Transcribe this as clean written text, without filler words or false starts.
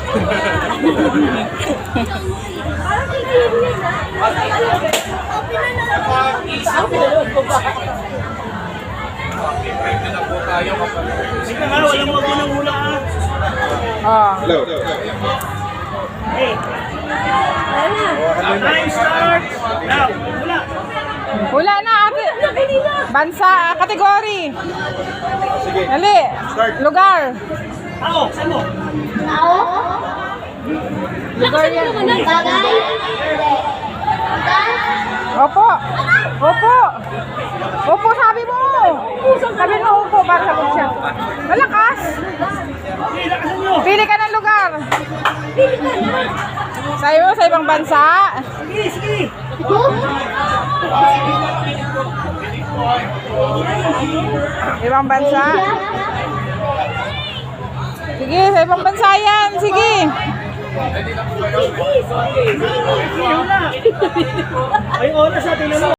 Sige nga, walang magunang-una ha. Hello. Hey. Time start. Now, wala. Wala na ate. Bansa, kategory. Sige. Dali. Lugar. Ako, saan mo? Lugar yan. Bagay? Opo. Opo. Opo, sabi mo. Sabi mo opo, para sagot siya. Malakas. Hey, lakasan nyo. Pili ka ng lugar. Sabi mo sa ibang bansa. Sige, sige. Ibang bansa. Sige, sa ibang bansa yan. Sige. Wala. May oras sa tingnan mo.